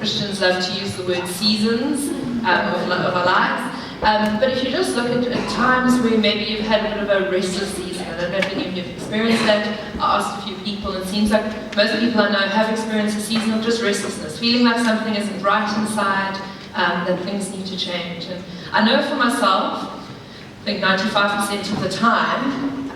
Christians love to use the word seasons of our lives. But if you just look at times where maybe you've had a bit of a restless season, I don't know if any of you have experienced that. I asked a few people, and it seems like most people I know have experienced a season of just restlessness, feeling like something isn't right inside, that things need to change. And I know for myself, I think 95% of the time,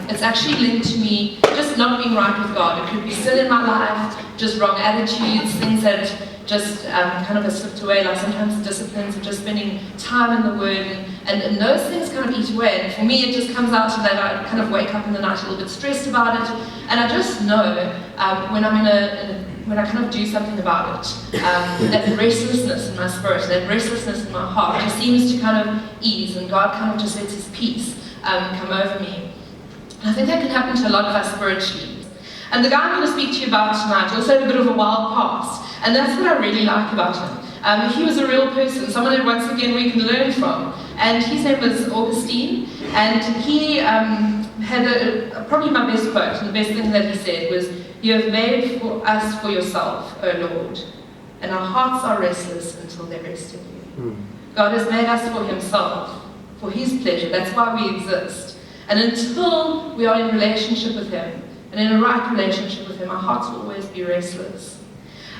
it's actually linked to me just not being right with God. It could be sin in my life, just wrong attitudes, things that just kind of have slipped away, like sometimes the disciplines of just spending time in the Word, and those things kind of eat away. And for me, it just comes out to that I kind of wake up in the night a little bit stressed about it, and I just know when I'm when I kind of do something about it, that restlessness in my spirit, that restlessness in my heart just seems to kind of ease, and God kind of just lets His peace come over me. And I think that can happen to a lot of us spiritually. And the guy I'm going to speak to you about tonight also had a bit of a wild past, and that's what I really like about him. He was a real person, someone that once again we can learn from. And his name was Augustine, and he had probably my best quote, and the best thing that he said was, "You have made for us for yourself, O Lord, and our hearts are restless until they rest in you." God has made us for Himself, for His pleasure. That's why we exist. And until we are in relationship with Him, and in a right relationship with Him, our hearts will always be restless.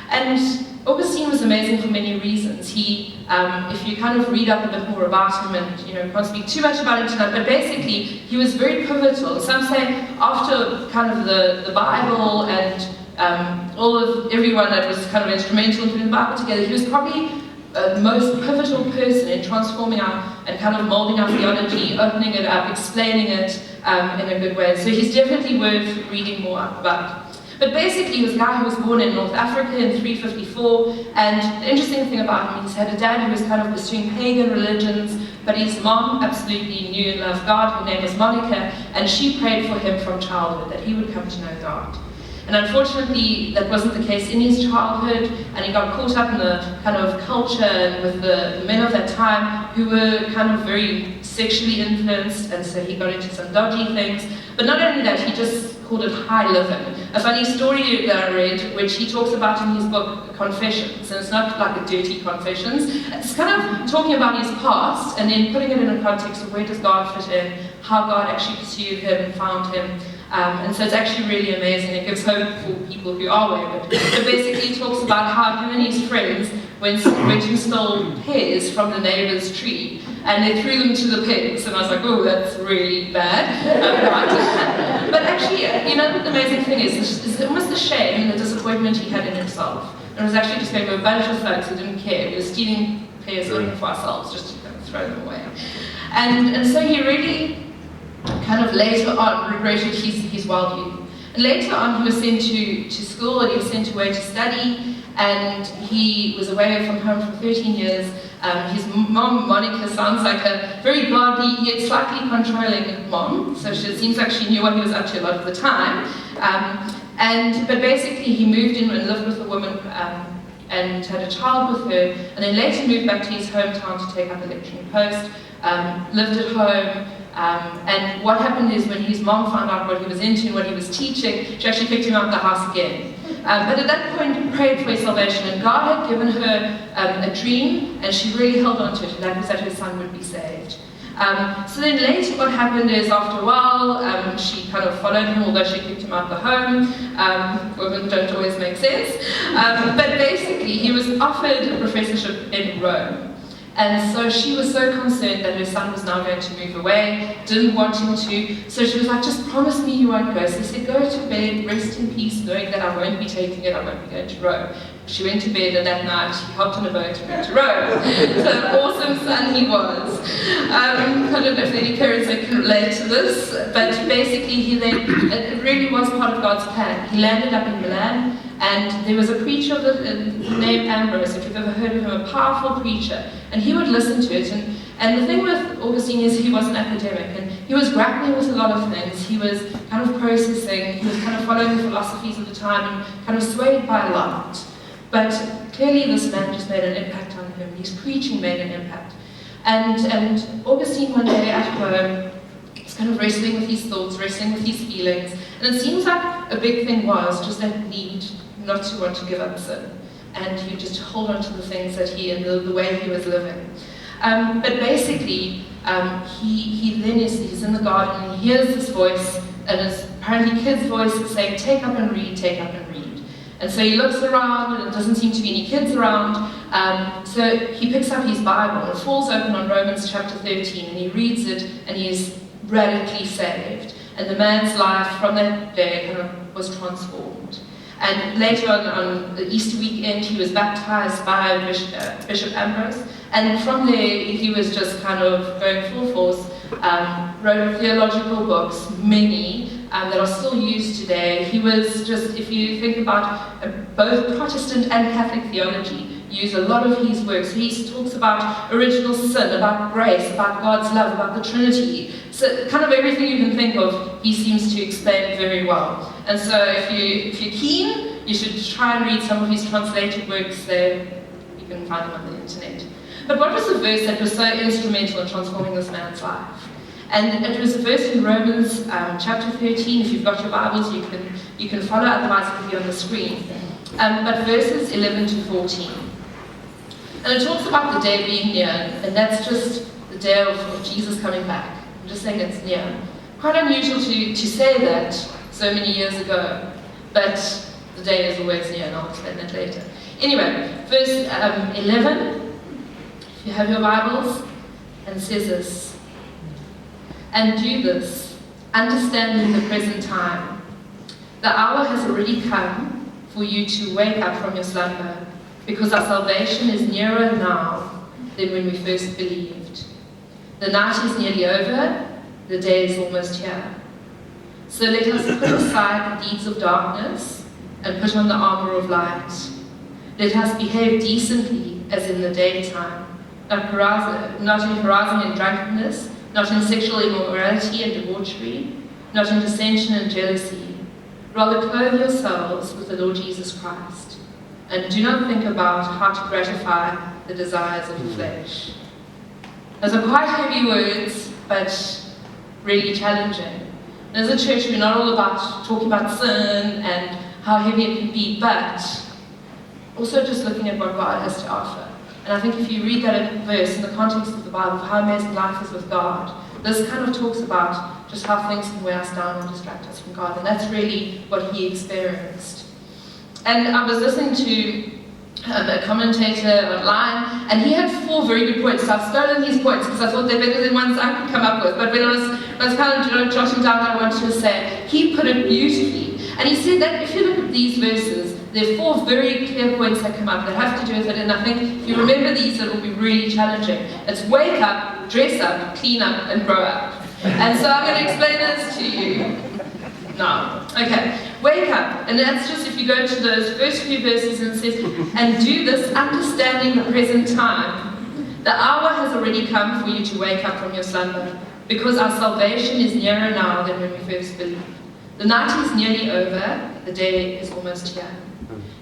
And Augustine was amazing for many reasons. He, if you kind of read up a bit more about him, and we can't speak too much about him tonight, but basically he was very pivotal. Some say after kind of the Bible and everyone that was kind of instrumental in putting the Bible together, he was probably the most pivotal person in transforming and kind of molding our theology, opening it up, explaining it in a good way. So he's definitely worth reading more about. But basically, he was a guy who was born in North Africa in 354, and the interesting thing about him, he's had a dad who was kind of pursuing pagan religions, but his mom absolutely knew and loved God. Her name was Monica, and she prayed for him from childhood, that he would come to know God. And unfortunately, that wasn't the case in his childhood, and he got caught up in the kind of culture and with the men of that time who were kind of very sexually influenced, and so he got into some dodgy things. But not only that, he just called it high living. A funny story that I read, which he talks about in his book, Confessions, and it's not like a dirty confessions, it's kind of talking about his past, and then putting it in a context of where does God fit in, how God actually pursued him and found him. And so it's actually really amazing. It gives hope for people who are wayward. But basically he talks about how him and his friends went and stole pears from the neighbor's tree, and they threw them to the pigs. And I was like, oh, that's really bad. But actually, the amazing thing is, it's almost the shame and the disappointment he had in himself. And it was actually just going to a bunch of thugs who didn't care. We were stealing pears looking for ourselves, just to kind of throw them away. And so he really kind of later on regretted his wild youth. And later on he was sent to school, and he was sent away to study, and he was away from home for 13 years. His mom, Monica, sounds like a very godly yet slightly controlling mom, so it seems like she knew what he was up to a lot of the time. But basically he moved in and lived with a woman and had a child with her, and then later moved back to his hometown to take up a lecturing post, lived at home. And what happened is, when his mom found out what he was into and what he was teaching, she actually kicked him out of the house again. But at that point, prayed for his salvation, and God had given her a dream, and she really held on to it, and that was that her son would be saved. So then later what happened is, after a while, she kind of followed him, although she kicked him out of the home. Women don't always make sense. But basically, he was offered a professorship in Rome. And so she was so concerned that her son was now going to move away, didn't want him to, so she was like, just promise me you won't go. So he said, go to bed, rest in peace, knowing that I won't be taking it, I won't be going to Rome. She went to bed, and that night he hopped on a boat and went to Rome. So an awesome son he was. I don't know if any parents can relate to this, but basically it really was part of God's plan. He landed up in Milan, and there was a preacher named Ambrose, if you've ever heard of him, a powerful preacher, and he would listen to it. And the thing with Augustine is he was an academic, and he was grappling with a lot of things. He was kind of processing, he was kind of following the philosophies of the time, and kind of swayed by a lot. But clearly this man just made an impact on him. His preaching made an impact. And Augustine one day at home was kind of wrestling with his thoughts, wrestling with his feelings, and it seems like a big thing was just that need not to want to give up sin. and he would just hold on to the things that he, and the way he was living. But basically, he then he's in the garden, and he hears this voice, and it's apparently Kid's voice saying, take up and read, take up and read. And so he looks around, and there doesn't seem to be any kids around, so he picks up his Bible, and falls open on Romans chapter 13, and he reads it, and he is radically saved. And the man's life from that day kind of was transformed. And later on the Easter weekend, he was baptized by Bishop Ambrose. And from there, he was just kind of going full force, wrote theological books, many, that are still used today. He was just, if you think about both Protestant and Catholic theology, use a lot of his works. He talks about original sin, about grace, about God's love, about the Trinity. So kind of everything you can think of, he seems to explain very well. And so if you're keen, you should try and read some of his translated works there. You can find them on the internet. But what was the verse that was so instrumental in transforming this man's life? And it was a verse in Romans chapter 13. If you've got your Bibles, you can follow, otherwise it'll be on the screen. But verses 11 to 14. And it talks about the day being near, and that's just the day of Jesus coming back. I'm just saying it's near. Quite unusual to say that so many years ago, but the day is always near, and I'll explain that later. Anyway, verse 11, if you have your Bibles, and it says this, and do this, understanding the present time. The hour has already come for you to wake up from your slumber, because our salvation is nearer now than when we first believed. The night is nearly over, the day is almost here. So let us put aside the deeds of darkness and put on the armor of light. Let us behave decently as in the daytime, not in carousing and drunkenness, not in sexual immorality and debauchery, not in dissension and jealousy. Rather clothe yourselves with the Lord Jesus Christ, and do not think about how to gratify the desires of the flesh. Those are quite heavy words, but really challenging. As a church, we're not all about talking about sin and how heavy it can be, but also just looking at what God has to offer. And I think if you read that verse in the context of the Bible, how amazing life is with God, this kind of talks about just how things can wear us down and distract us from God. And that's really what he experienced. And I was listening to a commentator online, and he had 4 very good points. So I've stolen his points because I thought they're better than ones I could come up with. But when I was kind of jotting down what I wanted to say, he put it beautifully. And he said that if you look at these verses, there are 4 very clear points that come up that have to do with it, and I think if you remember these, it will be really challenging. It's wake up, dress up, clean up, and grow up. And so I'm going to explain this to you now. Okay, wake up, and that's just if you go to those first few verses and it says, and do this understanding the present time. The hour has already come for you to wake up from your slumber, because our salvation is nearer now than when we first believed. The night is nearly over, the day is almost here.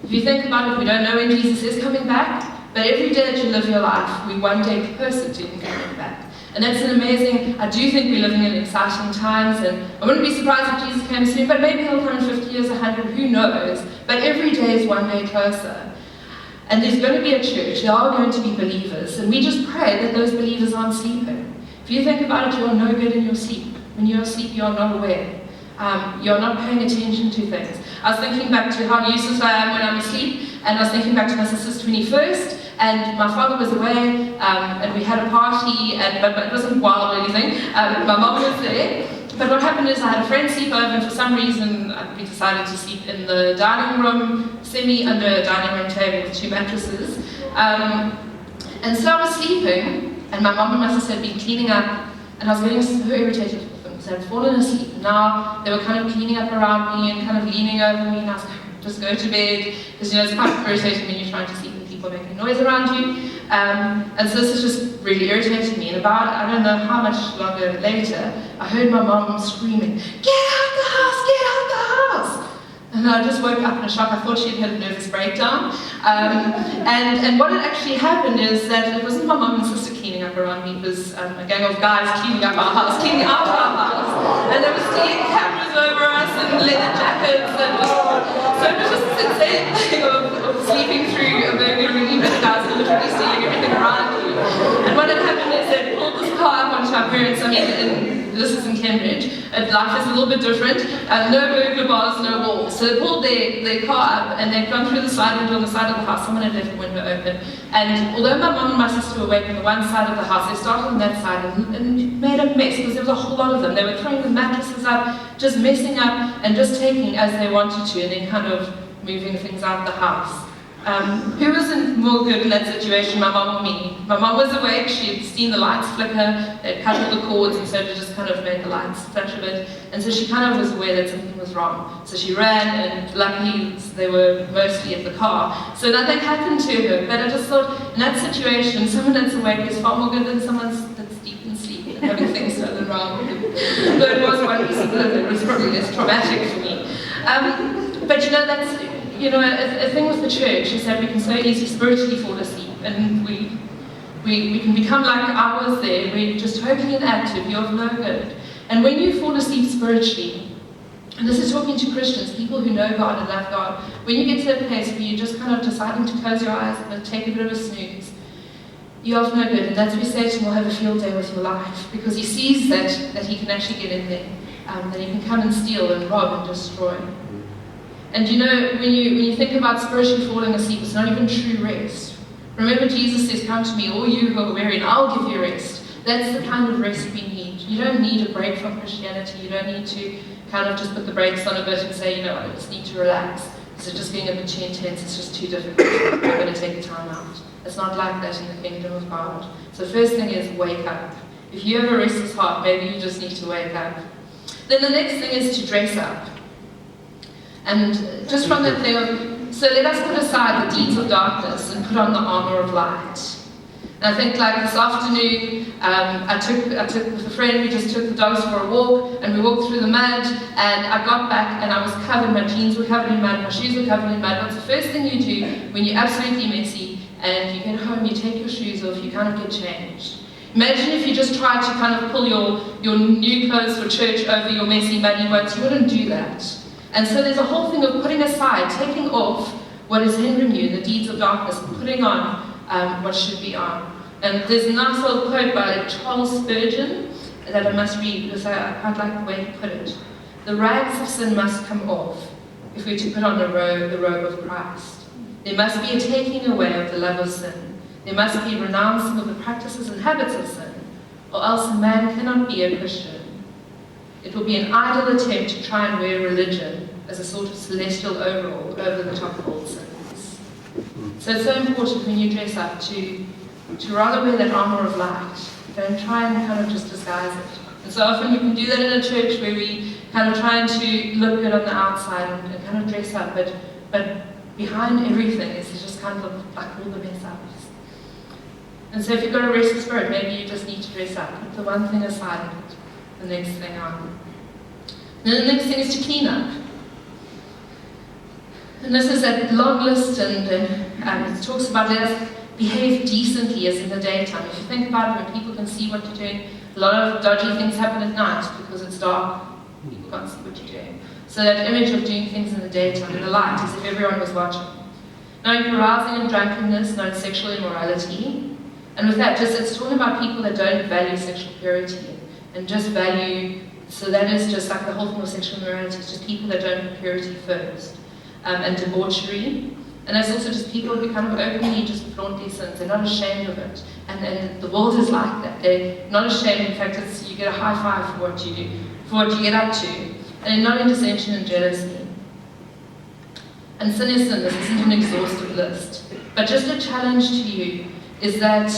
If you think about it, we don't know when Jesus is coming back, but every day that you live your life, we one day closer to him coming back. And that's an amazing, I do think we're living in exciting times, and I wouldn't be surprised if Jesus came soon, but maybe he'll come in 50 years, 100, who knows? But every day is one day closer. And there's going to be a church, there are going to be believers, and we just pray that those believers aren't sleeping. If you think about it, you are no good in your sleep. When you're asleep, you are not aware. You're not paying attention to things. I was thinking back to how useless I am when I'm asleep, and I was thinking back to my sister's 21st, and my father was away, and we had a party, but it wasn't wild or anything. My mom was there, but what happened is I had a friend sleep over, and for some reason we decided to sleep in the dining room, under a dining room table with 2 mattresses. And so I was sleeping, and my mom and my sister had been cleaning up, and I was getting so irritated with them, because I'd fallen asleep. Now they were kind of cleaning up around me and kind of leaning over me, and I was like, just go to bed, because it's quite irritating when you're trying to sleep and people are making noise around you. And so this is just really irritating me. And about, I don't know how much longer later, I heard my mom screaming, "Get out the house! Get out the house!" And I just woke up in a shock. I thought she'd had a nervous breakdown. And what had actually happened is that it wasn't my mom and sister cleaning up around me, it was a gang of guys cleaning up our house, cleaning out our house. And they were stealing cameras over us and leather jackets. So it was just this insane thing of sleeping through a what had happened is they pulled this car up onto our parents. I mean, this is in Cambridge. Life is a little bit different. No burglar bars, no walls. So they pulled their car up and they'd gone through the sliding door on the side of the house. Someone had left the window open. And although my mum and my sister were awake on the one side of the house, they started on that side and made a mess because there was a whole lot of them. They were throwing the mattresses up, just messing up and just taking as they wanted to and then kind of moving things out of the house. Who was more good in that situation, my mum or me? My mum was awake, she had seen the lights flicker, they'd cut all the cords and so it just kind of made the lights flash a bit. And so she kind of was aware that something was wrong. So she ran and luckily they were mostly in the car. So nothing happened to her, but I just thought in that situation, someone that's awake is far more good than someone that's deep in sleep and having things stolen wrong. Though it was one piece of it was probably less traumatic for me. But you know, that's, you know, a thing with the church is that we can so easily spiritually fall asleep and we can become like I was there, we're just totally inactive, you're of no good. And when you fall asleep spiritually, and this is talking to Christians, people who know God and love God, when you get to that place where you're just kind of deciding to close your eyes and take a bit of a snooze, you're of no good. And that's where Satan will have a field day with your life, because he sees that he can actually get in there, that he can come and steal and rob and destroy. And you know, when you think about spiritually falling asleep, it's not even true rest. Remember, Jesus says, come to me, all you who are weary, and I'll give you rest. That's the kind of rest we need. You don't need a break from Christianity. You don't need to kind of just put the brakes on a bit and say, you know, I just need to relax. So just being a bit too intense, it's just too difficult. I'm going to take a time out. It's not like that in the kingdom of God. So the first thing is wake up. If you have a restless heart, maybe you just need to wake up. Then the next thing is to dress up. And just from that thing of, so let us put aside the deeds of darkness and put on the armor of light. And I think like this afternoon, I took with a friend, we just took the dogs for a walk, and we walked through the mud, and I got back and I was covered, my jeans were covered in mud, my shoes were covered in mud. What's the first thing you do when you're absolutely messy and you get home, you take your shoes off, you kind of get changed. Imagine if you just tried to kind of pull your new clothes for church over your messy, muddy ones. You wouldn't do that. And so there's a whole thing of putting aside, taking off what is hindering you, the deeds of darkness, and putting on what should be on. And there's a nice old quote by Charles Spurgeon that I must read because I quite like the way he put it. The rags of sin must come off if we're to put on the robe of Christ. There must be a taking away of the love of sin. There must be a renouncing of the practices and habits of sin, or else a man cannot be a Christian. It will be an idle attempt to try and wear religion as a sort of celestial overall over the top of all sins. So it's so important when you dress up to rather wear that armor of light. Don't try and kind of just disguise it. And so often we can do that in a church where we kind of trying to look good on the outside and kind of dress up, but behind everything is just kind of like all the mess ups. And so if you've got a restless spirit, maybe you just need to dress up. Put the one thing aside and put the next thing on. And then the next thing is to clean up. And this is that long list, and it talks about let us behave decently as in the daytime. If you think about it, when people can see what you're doing, a lot of dodgy things happen at night because it's dark. People can't see what you're doing. So that image of doing things in the daytime, in the light, as if everyone was watching. No carousing and drunkenness, no sexual immorality. And with that, just it's talking about people that don't value sexual purity and just value, so that is just like the whole thing of sexual immorality, it's just people that don't put purity first. And debauchery. And there's also just people who kind of openly just flaunt their sins. They're not ashamed of it. And the world is like that. They're not ashamed. In fact, you get a high five for what you do, for what you get up to. And they're not in dissension and jealousy. And sin is sin. This isn't an exhaustive list. But just a challenge to you is that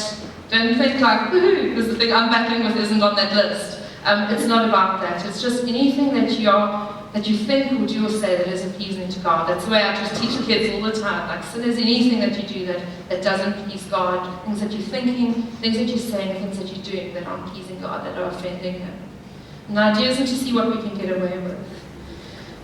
don't think like, woohoo, because the thing I'm battling with isn't on that list. It's not about that. It's just anything that you think or do or say that isn't pleasing to God. That's the way I just teach the kids all the time. Like, sin is anything that you do that doesn't please God, things that you're thinking, things that you're saying, things that you're doing that aren't pleasing God, that are offending Him. And the idea isn't to see what we can get away with.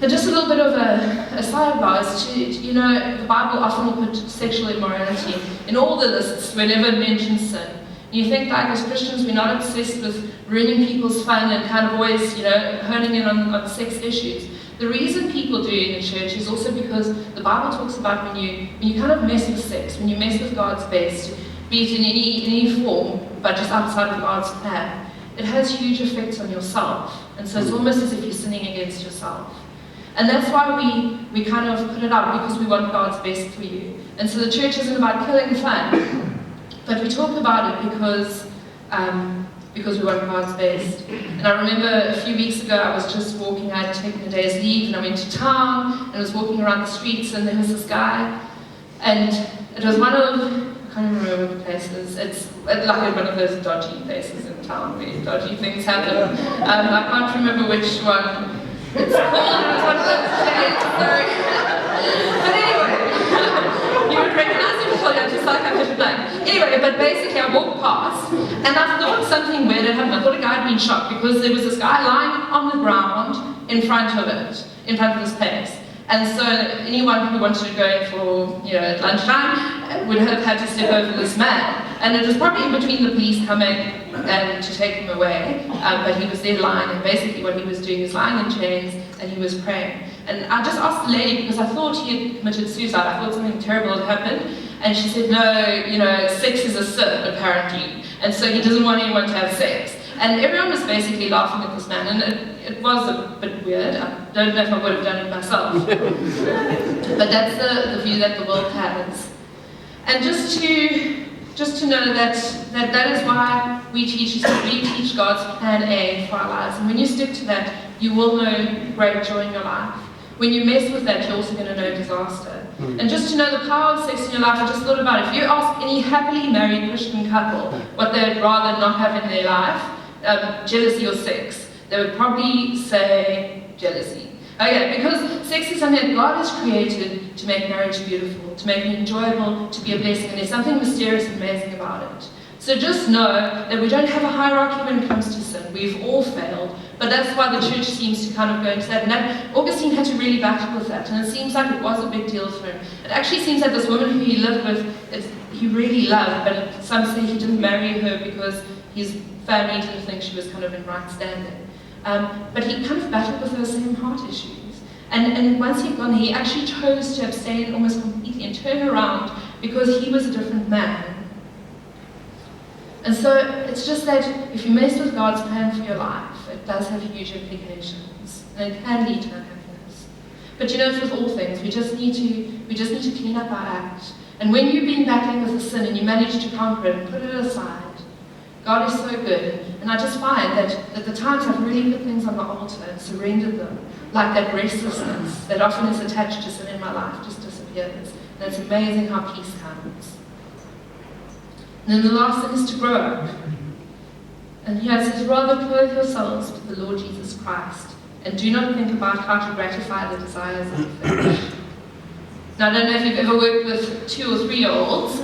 And just a little bit of a sidebar is to, you know, the Bible often will put sexual immorality in all the lists whenever it mentions sin. You think like as Christians we're not obsessed with ruining people's fun and kind of always, you know, honing in on sex issues. The reason people do it in church is also because the Bible talks about when you kind of mess with sex, when you mess with God's best, be it in any form, but just outside of God's plan, it has huge effects on yourself. And so it's almost as if you're sinning against yourself. And that's why we kind of put it up, because we want God's best for you. And so the church isn't about killing fun, but we talk about it because we want God's best. And I remember a few weeks ago, I was just walking, I had taken a day's leave, and I went to town, and I was walking around the streets, and there was this guy, and it was one of, I can't remember what the place is, it's like one of those dodgy places in town where dodgy things happen. I can't remember which one it's called, it was one of those places, sorry. But anyway, you would recognize it before you just like I put it blank. Anyway, but basically I walked past, and I thought something weird had happened. I thought a guy had been shot, because there was this guy lying on the ground in front of this place. And so anyone who wanted to go in for, at lunchtime would have had to step over this man. And it was probably in between the police coming and to take him away, but he was there lying, and basically what he was doing is lying in chains, and he was praying. And I just asked the lady, because I thought he had committed suicide, I thought something terrible had happened, and she said, no, sex is a sin, apparently, and so he doesn't want anyone to have sex. And everyone was basically laughing at this man, and it was a bit weird. I don't know if I would have done it myself. But that's the view that the world has. And just to know that is why we teach God's plan A for our lives. And when you stick to that, you will know great joy in your life. When you mess with that, you're also going to know disaster. And just to know the power of sex in your life, I just thought about it. If you ask any happily married Christian couple what they would rather not have in their life, jealousy or sex, they would probably say jealousy. Okay, because sex is something that God has created to make marriage beautiful, to make it enjoyable, to be a blessing, and there's something mysterious and amazing about it. So just know that we don't have a hierarchy when it comes to sin. We've all failed, but that's why the church seems to kind of go into that. And that Augustine had to really battle with that, and it seems like it was a big deal for him. It actually seems like this woman who he lived with, he really loved, but some say he didn't marry her because his family didn't think she was kind of in right standing. But he kind of battled with those same heart issues. And once he'd gone, he actually chose to abstain almost completely and turn around because he was a different man. And so it's just that if you mess with God's plan for your life, it does have huge implications, and it can lead to unhappiness. But it's with all things. We just need to clean up our act. And when you've been battling with a sin and you manage to conquer it and put it aside, God is so good. And I just find that the times I've really put things on the altar and surrendered them, like that restlessness that often is attached to sin in my life just disappears. And it's amazing how peace comes. And then the last thing is to grow up. And here it says, rather clothe yourselves with the Lord Jesus Christ, and do not think about how to gratify the desires of the flesh. Now, I don't know if you've ever worked with 2 or 3-year-olds,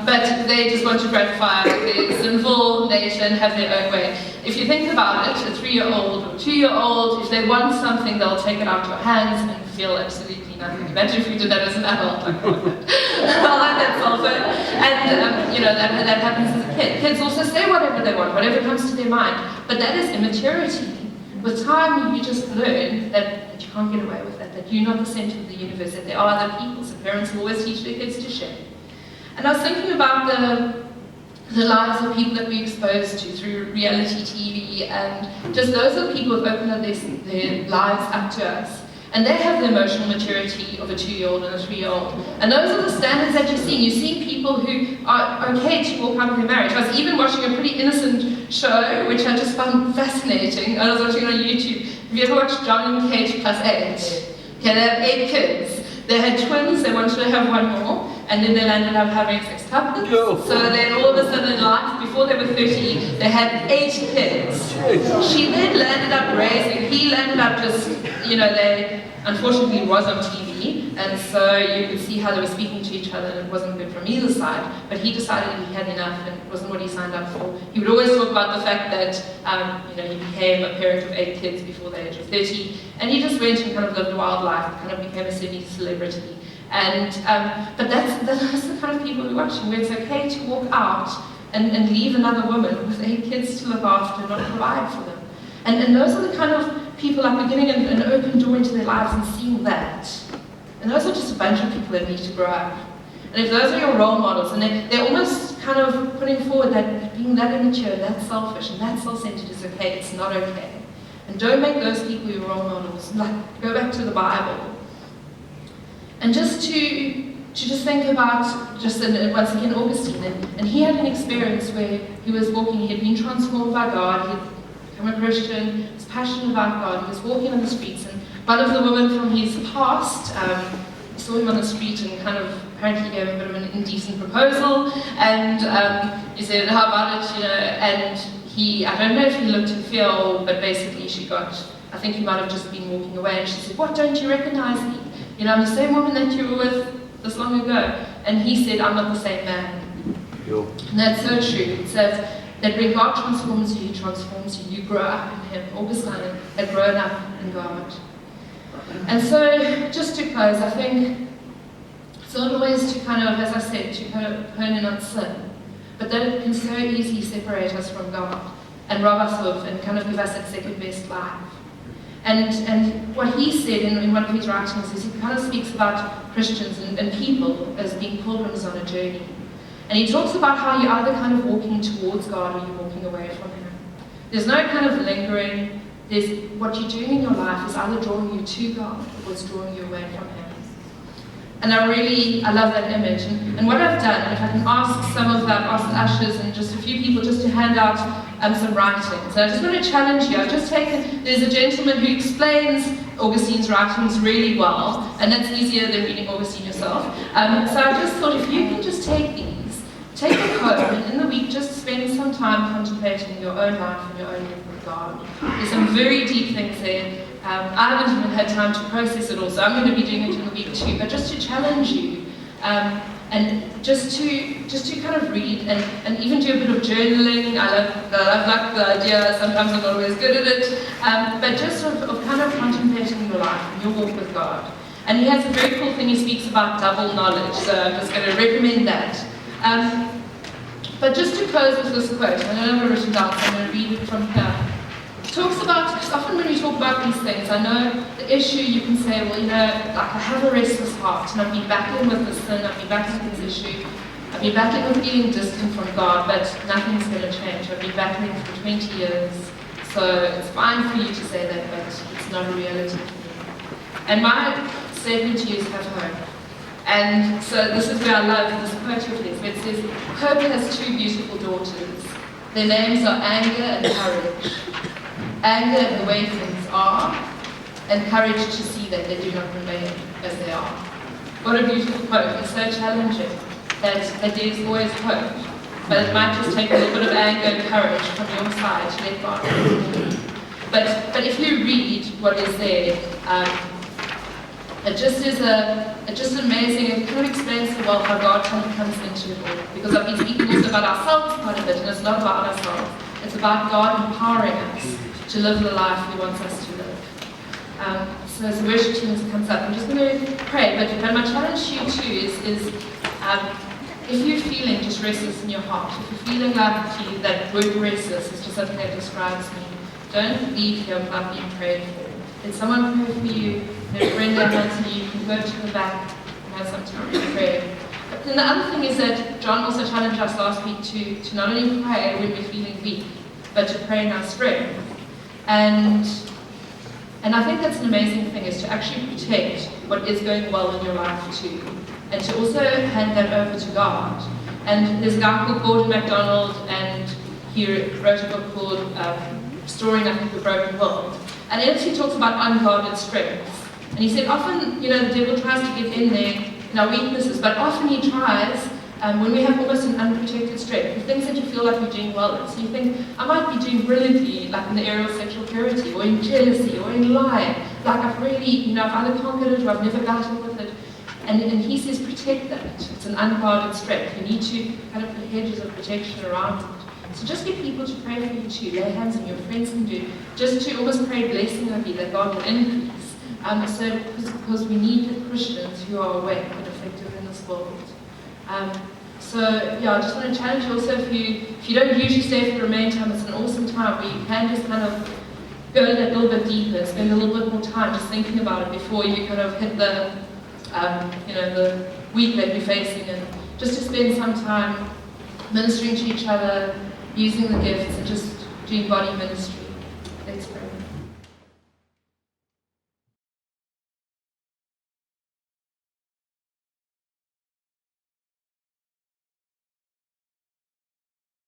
but they just want to gratify their sinful nature and have their own way. If you think about it, a 3-year-old or 2-year-old, if they want something, they'll take it out of your hands and feel absolutely nothing. Imagine if you did that as an adult. Like, well, that's also, and that happens as a kid. Kids also say whatever they want, whatever comes to their mind. But that is immaturity. With time, you just learn that you can't get away with that you're not the center of the universe, that there are other people. So parents always teach their kids to share. And I was thinking about the lives of people that we expose to through reality TV, and just those are the people who have opened up their lives up to us. And they have the emotional maturity of a 2-year-old and a 3-year-old. And those are the standards that you see. You see people who are okay to walk out of their marriage. I was even watching a pretty innocent show, which I just found fascinating. I was watching on YouTube. Have you ever watched John and Kate plus 8? Okay, they have 8 kids. They had twins, they wanted to have one more, and then they landed up having 6 couplets. So then all of a sudden in life, before they were 30, they had 8 kids. She then landed up raising, he landed up just, they unfortunately was on TV, and so you could see how they were speaking to each other, and it wasn't good from either side, but he decided he had enough, and it wasn't what he signed up for. He would always talk about the fact that, he became a parent of 8 kids before the age of 30, and he just went and kind of lived a wild life, kind of became a semi-celebrity. And, but that's the kind of people we're watching, where it's okay to walk out and leave another woman with 8 kids to look after and not provide for them. And those are the kind of people like beginning an open door into their lives and seeing that. And those are just a bunch of people that need to grow up. And if those are your role models, and they're almost kind of putting forward that being that immature, that selfish, and that self-centered is okay. It's not okay. And don't make those people your role models. Like, go back to the Bible. And just to just think about, once again, Augustine, and he had an experience where he was walking, he had been transformed by God, he had become a Christian, he was passionate about God, he was walking on the streets, and one of the women from his past saw him on the street and kind of apparently gave him a bit of an indecent proposal, and he said, how about it, and I don't know if he looked and feel, but basically I think he might have just been walking away, and she said, what, don't you recognize me? I'm the same woman that you were with this long ago. And he said, I'm not the same man. Yo. And that's so true. It says that when God transforms you, He transforms you. You grow up in Him. Augustine had grown up in God. And so, just to close, I think it's not always to kind of, as I said, to kind of hone in on sin, but that it can so easily separate us from God and rob us of and kind of give us that second best life. And what he said in one of his writings is he kind of speaks about Christians and people as being pilgrims on a journey. And he talks about how you're either kind of walking towards God or you're walking away from Him. There's no kind of lingering. What you're doing in your life is either drawing you to God or it's drawing you away from Him. And I love that image. And what I've done, and if I can ask the ushers and just a few people just to hand out some writings. And I just want to challenge you. I've just there's a gentleman who explains Augustine's writings really well, and that's easier than reading Augustine yourself. So I just thought if you can just take it home, and in the week just spend some time contemplating your own life and your own walk with God. There's some very deep things there. I haven't even had time to process it all, so I'm going to be doing it in the week too, but just to challenge you, and just to kind of read, and even do a bit of journaling. I love the idea, sometimes I'm not always good at it, but just of kind of contemplating your life and your walk with God. And he has a very cool thing, he speaks about double knowledge, so I'm just going to recommend that. But just to close with this quote, I don't have it written down, so I'm going to read it from here. Talks about, because often when we talk about these things, I know the issue, you can say, well, like I have a restless heart, and I've been battling with this sin, I've been battling with this issue, I've been battling with feeling distant from God, but nothing's going to change. I've been battling for 20 years, so it's fine for you to say that, but it's not a reality for me. And my statement to you is have hope. And so this is where I love this quote of his, where it says, hope has two beautiful daughters. Their names are anger and courage. Anger at the way things are, and courage to see that they do not remain as they are. What a beautiful quote. It's so challenging that there's always hope, but it might just take a little bit of anger and courage from your side to let God. But if you read what is there, it just amazing. It kind of explains so well how God kind of comes into it all. Because I've been speaking also about ourselves quite a bit, and it's not about ourselves. It's about God empowering us to live the life He wants us to live. So as the worship team comes up, I'm just going to pray, but my challenge to you too is if you're feeling just restless in your heart, if you're feeling like that word restless is just something that describes me, don't leave here without being prayed for. Let someone pray for you, let a friend that wants you, you can go to the back and have some time to pray. But then the other thing is that John also challenged us last week to not only pray when we're feeling weak, but to pray in our strength. And I think that's an amazing thing, is to actually protect what is going well in your life too, and to also hand that over to God. And there's a guy called Gordon MacDonald, and he wrote a book called Restoring, I think, the Broken World. And in it he talks about unguarded strengths. And he said often, the devil tries to get in there in our weaknesses, but often he tries when we have almost an unprotected strength, the things that you feel like you're doing well in. So you think, I might be doing brilliantly, like in the area of sexual purity, or in jealousy, or in lying. Like I've really, I've either conquered it or I've never battled with it. And he says, protect that. It's an unguarded strength. You need to kind of put hedges of protection around it. So just get people to pray for you too. Lay hands on your friends can do. Just to almost pray blessing over you, that God will increase. Because we need Christians who are awake and effective in this world. I just want to challenge you also, if you don't usually stay for the remain time, it's an awesome time where you can just kind of go a little bit deeper, spend a little bit more time just thinking about it before you kind of hit the week that you're facing, and just to spend some time ministering to each other, using the gifts, and just doing body ministry.